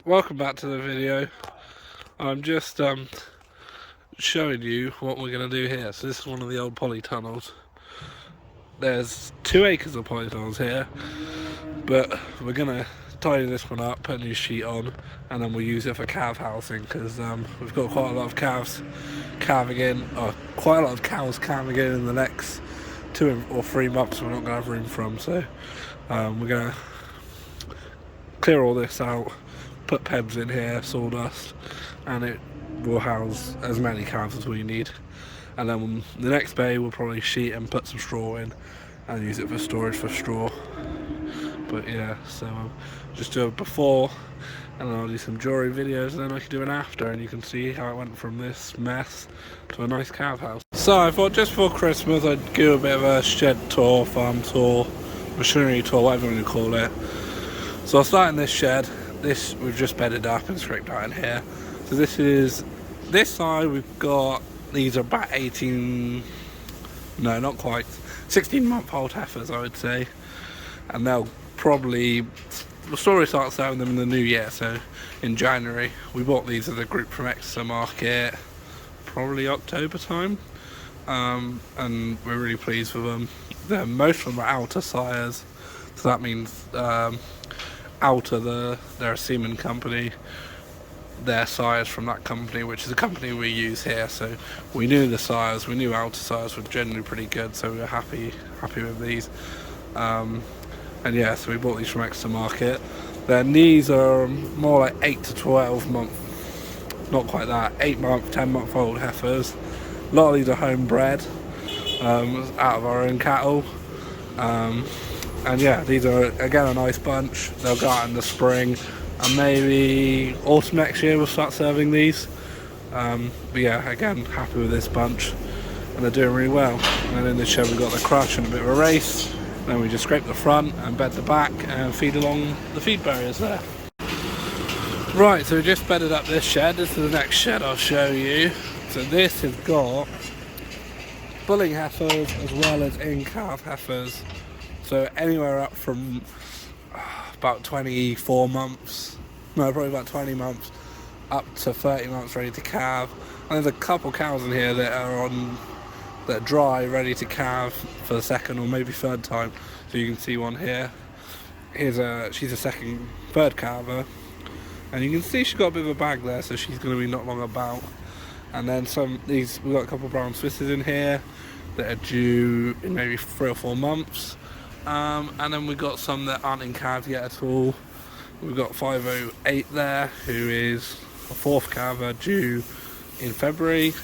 Welcome back to the video. I'm just showing you what we're going to do here. So this is one of the old polytunnels. There's 2 acres of polytunnels here, but we're going to tidy this one up, put a new sheet on, and then we'll use it for calf housing, because we've got quite a lot of cows calving in, or quite a lot of cows calving in the next 2 or 3 months we're not going to have room from. So we're going to clear all this out, put pens in here, sawdust, and it will house as many calves as we need. And then the next bay we'll probably sheet and put some straw in and use it for storage for straw. But yeah, so just do a before, and then I'll do some jewelry videos, and then I can do an after, and you can see how it went from this mess to a nice calf house. So I thought just before Christmas I'd do a bit of a shed tour, farm tour, machinery tour, whatever you want to call it. So I'll start in this shed. This we've just bedded up and scraped out in here. So this side we've got, these are about 18, no not quite, 16-month-old heifers I would say, and we'll start selling them in the new year. So in January we bought these as a group from Exeter Market, probably October time, and we're really pleased with them. Most of them are outer sires, so that means Outer, they're a semen company. Their sires from that company, which is a company we use here. So we knew the sires, we knew outer sires were generally pretty good, so we were happy with these. And yeah, so we bought these from Exeter Market. Then these are more like 8 to 12 month, not quite that, 8 month, 10-month old heifers. A lot of these are homebred, out of our own cattle. And yeah, these are again a nice bunch. They'll go out in the spring, and maybe autumn next year we'll start serving these. But yeah, again, happy with this bunch, and they're doing really well. And in this shed we've got the crush and a bit of a race. Then we just scrape the front and bed the back and feed along the feed barriers there. Right, so we just bedded up this shed. This is the next shed I'll show you. So this has got bulling heifers as well as in-calf heifers. So anywhere up from about 24 months, no, probably about 20 months, up to 30 months ready to calve. And there's a couple cows in here that are dry, ready to calve for the second or maybe third time. So you can see one here. She's a third calver, and you can see she's got a bit of a bag there, so she's going to be not long about. And then we've got a couple of brown Swisses in here that are due in maybe 3 or 4 months. And then we've got some that aren't in calves yet at all. We've got 508 there, who is a 4th calver due in February.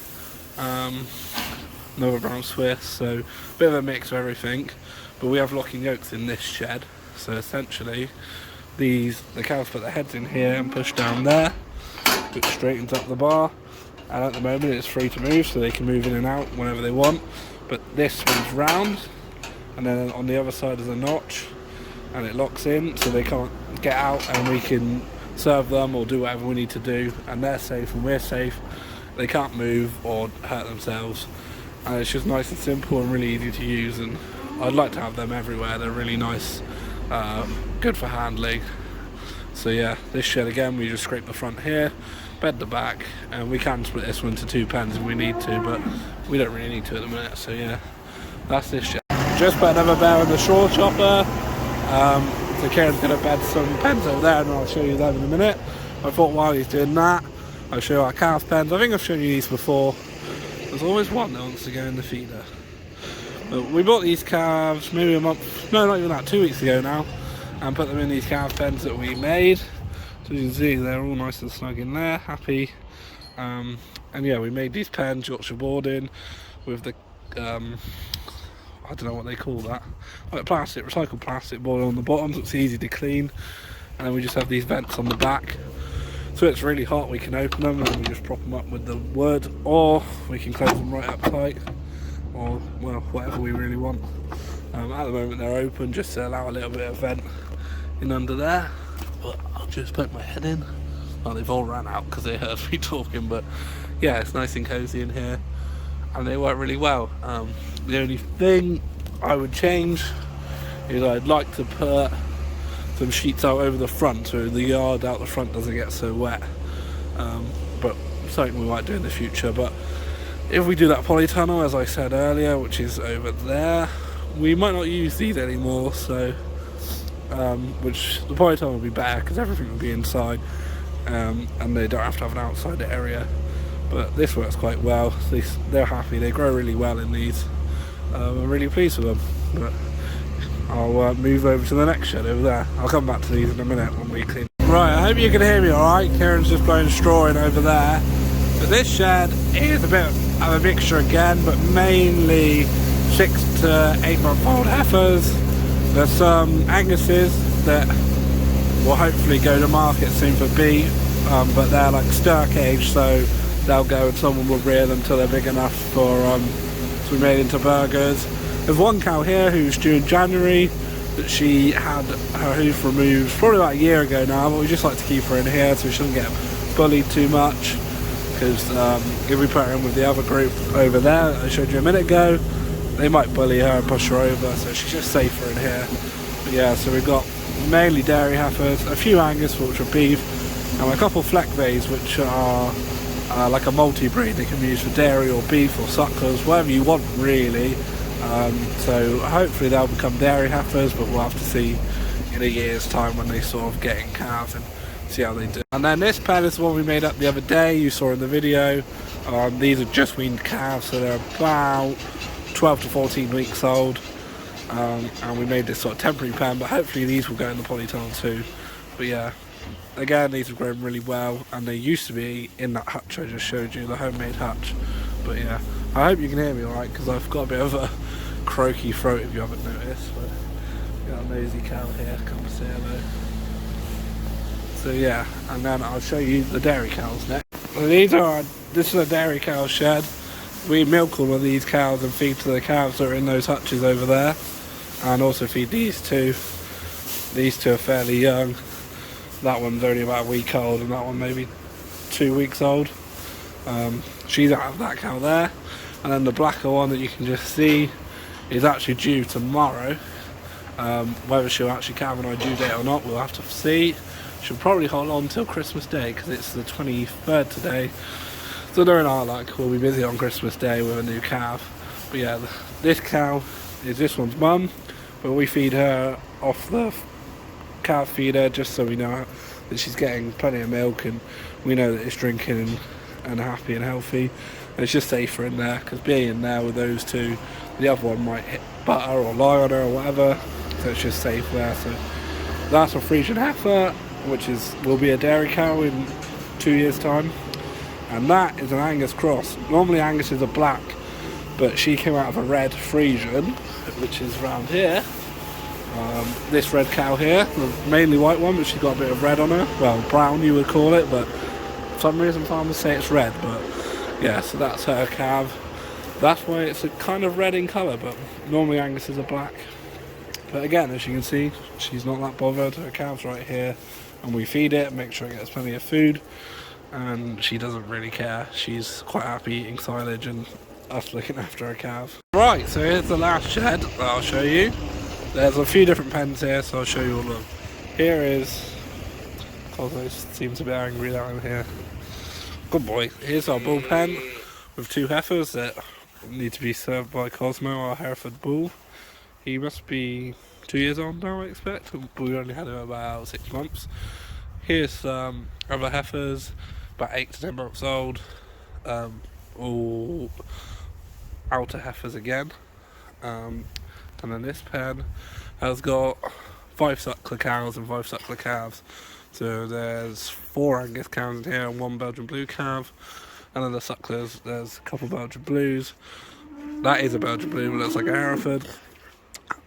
Another brown Swiss, so a bit of a mix of everything. But we have locking yokes in this shed, so essentially the cows put their heads in here and push down there, which straightens up the bar. And at the moment it's free to move, so they can move in and out whenever they want. But this swings round, and then on the other side is a notch, and it locks in, so they can't get out, and we can serve them or do whatever we need to do, and they're safe and we're safe. They can't move or hurt themselves, and it's just nice and simple and really easy to use. And I'd like to have them everywhere. They're really nice, good for handling. So yeah, this shed again, we just scrape the front here, bed the back, and we can split this one into 2 pens if we need to, but we don't really need to at the minute. So yeah, that's this shed. Just put another bear in the straw chopper. So Kieran's going to bed some pens over there, and I'll show you them in a minute. I thought while he's doing that, I'll show you our calf pens. I think I've shown you these before. There's always one that wants to go in the feeder. But we bought these calves maybe a month, no, not even that, 2 weeks ago now, and put them in these calf pens that we made. So you can see they're all nice and snug in there, happy. And yeah, we made these pens, Yorkshire boarding, with the I don't know what they call that, like plastic, recycled plastic board on the bottom, so it's easy to clean. And then we just have these vents on the back, so it's really hot, we can open them and then we just prop them up with the wood, or we can close them right up tight, or well, whatever we really want. At the moment they're open just to allow a little bit of vent in under there, but I'll just poke my head in. Well, they've all ran out because they heard me talking, but yeah, it's nice and cozy in here, and they work really well. The only thing I would change is I'd like to put some sheets out over the front so the yard out the front doesn't get so wet. But something we might do in the future. But if we do that polytunnel, as I said earlier, which is over there, we might not use these anymore, so which the polytunnel will be better because everything will be inside, and they don't have to have an outside area. But this works quite well. They're happy, they grow really well in these. I'm really pleased with them. But I'll move over to the next shed over there. I'll come back to these in a minute when we clean. Right, I hope you can hear me alright. Kieran's just blowing straw in over there. But this shed is a bit of a mixture again, but mainly 6 to 8 month old heifers. There's some Anguses that will hopefully go to market soon for beef, but they're like stir cage, so they'll go and someone will rear them till they're big enough for to be made into burgers. There's one cow here who's due in January that she had her hoof removed probably about a year ago now, but we just like to keep her in here so she doesn't get bullied too much, because if we put her in with the other group over there that I showed you a minute ago, they might bully her and push her over, so she's just safer in here. But yeah, so we've got mainly dairy heifers, a few Angus which are beef, and a couple Fleck Bays which are like a multi-breed. They can be used for dairy or beef or sucklers, whatever you want really. So hopefully they'll become dairy heifers, but we'll have to see in a year's time when they sort of get in calves and see how they do. And then this pen is the one we made up the other day, you saw in the video. These are just weaned calves, so they're about 12 to 14 weeks old, and we made this sort of temporary pen, but hopefully these will go in the polytunnel too. But yeah, again, these have grown really well, and they used to be in that hutch I just showed you, the homemade hutch. But yeah, I hope you can hear me alright, because I've got a bit of a croaky throat if you haven't noticed. But we got a nosy cow here, come say hello. So yeah, and then I'll show you the dairy cows next. Well, this is a dairy cow shed. We milk all of these cows and feed to the calves that are in those hutches over there, and also feed these two. These two are fairly young. That one's only about a week old, and that one maybe 2 weeks old. She's out of that cow there, and then the blacker one that you can just see is actually due tomorrow. Whether she'll actually calve on our due date or not, we'll have to see. She'll probably hold on till Christmas Day, because it's the 23rd today. So during our luck, we'll be busy on Christmas Day with a new calf. But yeah, this cow is this one's mum, but we feed her off the calf feeder just so we know that she's getting plenty of milk, and we know that it's drinking and happy and healthy. And it's just safer in there, because being in there with those two, the other one might hit butter or lie on her or whatever, so it's just safe there. So that's a Frisian heifer, which will be a dairy cow in 2 years' time. And that is an Angus cross. Normally Angus is a black, but she came out of a red Frisian, which is around here. This red cow here, the mainly white one, but she's got a bit of red on her. Well, brown you would call it, but for some reason farmers say it's red. But yeah, so that's her calf. That's why it's a kind of red in colour, but normally Angus is a black. But again, as you can see, she's not that bothered. Her calf's right here, and we feed it, make sure it gets plenty of food. And she doesn't really care. She's quite happy eating silage and us looking after her calf. Right, so here's the last shed that I'll show you. There's a few different pens here, so I'll show you all of them. Here is Cosmo seems a bit angry that I'm here. Good boy. Here's our bull pen with 2 heifers that need to be served by Cosmo, our Hereford bull. He must be 2 years old now, I expect. We only had him about 6 months. Here's other heifers, about 8 to 10 months old, all outer heifers again. And then this pen has got 5 suckler cows and 5 suckler calves. So there's 4 Angus cows in here and 1 Belgian blue calf. And then the sucklers, there's a couple Belgian blues. That is a Belgian blue, but looks like a Hereford.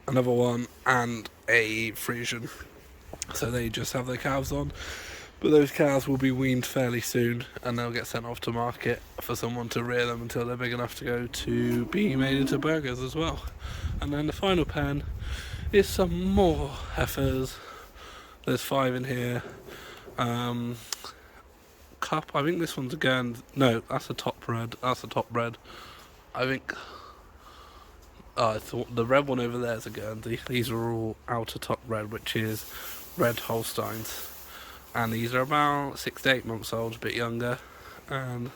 Another one, and a Frisian. So they just have their calves on. But those cows will be weaned fairly soon, and they'll get sent off to market for someone to rear them until they're big enough to go to be made into burgers as well. And then the final pen is some more heifers. There's 5 in here. Cup, I think this one's a Guernsey. No, that's a top red. That's a top red. I think. I thought the red one over there is a Guernsey. These are all outer top red, which is red Holsteins, and these are about 6 to 8 months old, a bit younger. And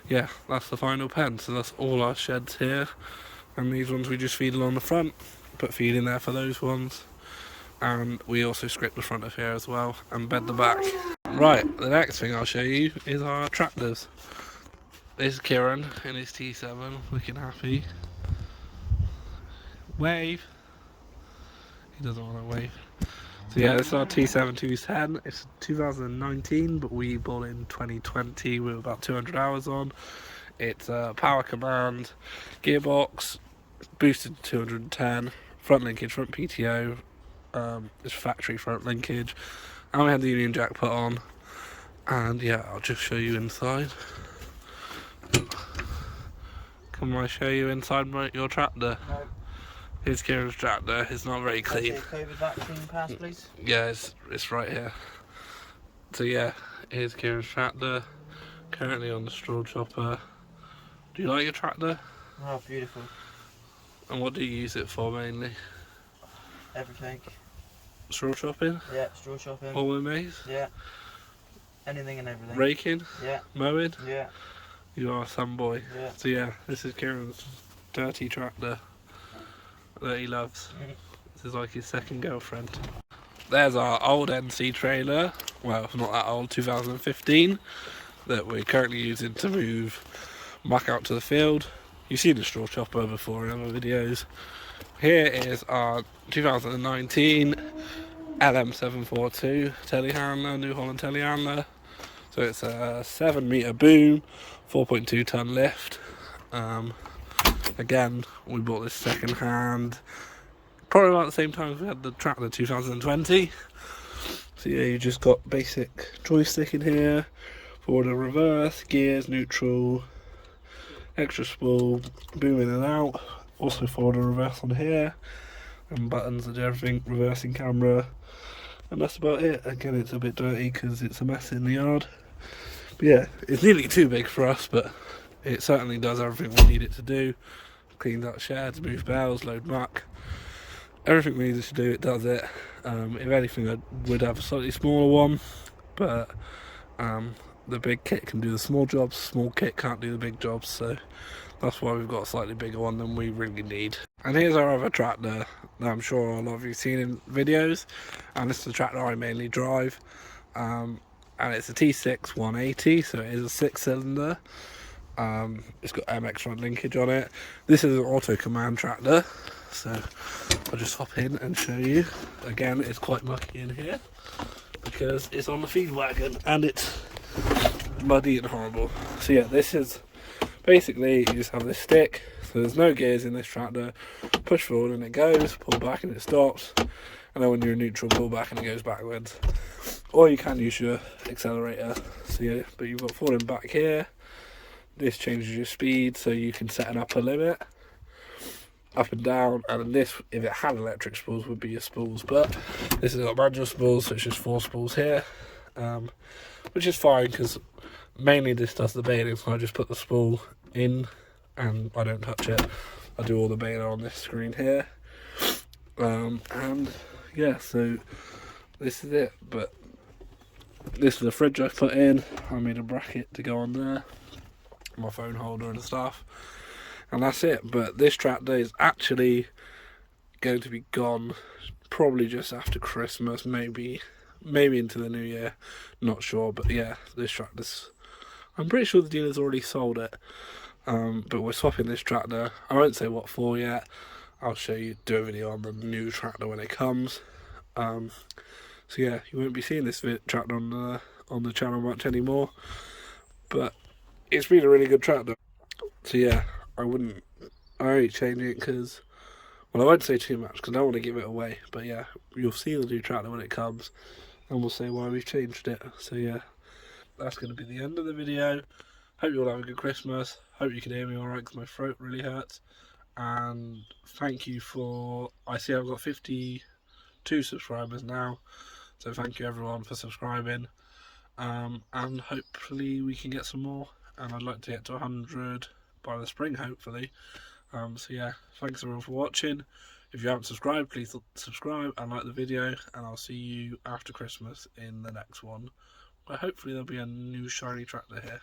yeah, that's the final pen. So that's all our sheds here, and these ones we just feed along the front, put feed in there for those ones, and we also script the front of here as well and bed the back. Right, the next thing I'll show you is our tractors. This is Kieran in his T7, looking happy. Wave. He doesn't want to wave. So yeah, this is our T7 210. It's 2019, but we bought it in 2020 with about 200 hours on. It's a power command, gearbox, boosted to 210, front linkage, front PTO, it's factory front linkage, and we had the Union Jack put on. And yeah, I'll just show you inside. Can I show you inside your tractor? No. Here's Kieran's tractor. It's not very clean. COVID vaccine pass, please. Yeah, it's right here. So yeah, here's Kieran's tractor. Currently on the straw chopper. Do you like your tractor? Oh, beautiful. And what do you use it for mainly? Everything. Straw chopping? Yeah, straw chopping. All with maize? Yeah. Anything and everything. Raking? Yeah. Mowing? Yeah. You are some boy. Yeah. So yeah, this is Kieran's dirty tractor that he loves. This is like his second girlfriend. There's our old NC trailer, well not that old, 2015, that we're currently using to move muck out to the field. You've seen the straw chopper before in other videos. Here is our 2019 LM742 telehandler, New Holland telehandler. So it's a 7 metre boom, 4.2 tonne lift. Again, we bought this second hand, probably about the same time as we had the tractor 2020. So yeah, you just got basic joystick in here, forward and reverse, gears, neutral, extra spool, boom in and out, also forward and reverse on here, and buttons and everything, reversing camera, and that's about it. Again, it's a bit dirty because it's a mess in the yard. But yeah, it's nearly too big for us, but it certainly does everything we need it to do. Cleans out sheds, move bales, load muck. Everything we need it to do, it does it. If anything, I would have a slightly smaller one, but the big kit can do the small jobs, small kit can't do the big jobs, so that's why we've got a slightly bigger one than we really need. And here's our other tractor that I'm sure a lot of you have seen in videos, and this is the tractor I mainly drive. And it's a T6 180, so it is a 6-cylinder. It's got MX front linkage on it. This is an auto command tractor, so I'll just hop in and show you. Again, it's quite mucky in here because it's on the feed wagon and it's muddy and horrible. So yeah, this is basically, you just have this stick, so there's no gears in this tractor. Push forward and it goes, pull back and it stops, and then when you're in neutral, pull back and it goes backwards. Or you can use your accelerator. So yeah, but you've got forward and back here. This changes your speed, so you can set an upper limit, up and down, and this, if it had electric spools, would be your spools, but this has got manual spools, so it's just 4 spools here, which is fine, because mainly this does the baling, so I just put the spool in, and I don't touch it. I do all the baling on this screen here, and yeah, so this is it. But this is the fridge I put in. I made a bracket to go on there, my phone holder and stuff, and that's it. But this tractor is actually going to be gone probably just after Christmas, maybe into the new year, not sure. But yeah, this tractor's, I'm pretty sure the dealer's already sold it, but we're swapping this tractor. I won't say what for yet. I'll show you, do a video on the new tractor when it comes. So yeah, you won't be seeing this tractor on the channel much anymore, but it's been a really good tractor. So yeah, I only change it because, well, I won't say too much because I don't want to give it away, but yeah, you'll see the new tractor when it comes, and we'll say why we've changed it. So yeah, that's going to be the end of the video. Hope you all have a good Christmas. Hope you can hear me alright because my throat really hurts. And thank you for, I see I've got 52 subscribers now, so thank you everyone for subscribing, and hopefully we can get some more, and I'd like to get to 100 by the spring hopefully. So yeah, thanks everyone for watching. If you haven't subscribed, please subscribe and like the video, and I'll see you after Christmas in the next one, where hopefully there'll be a new shiny tractor here.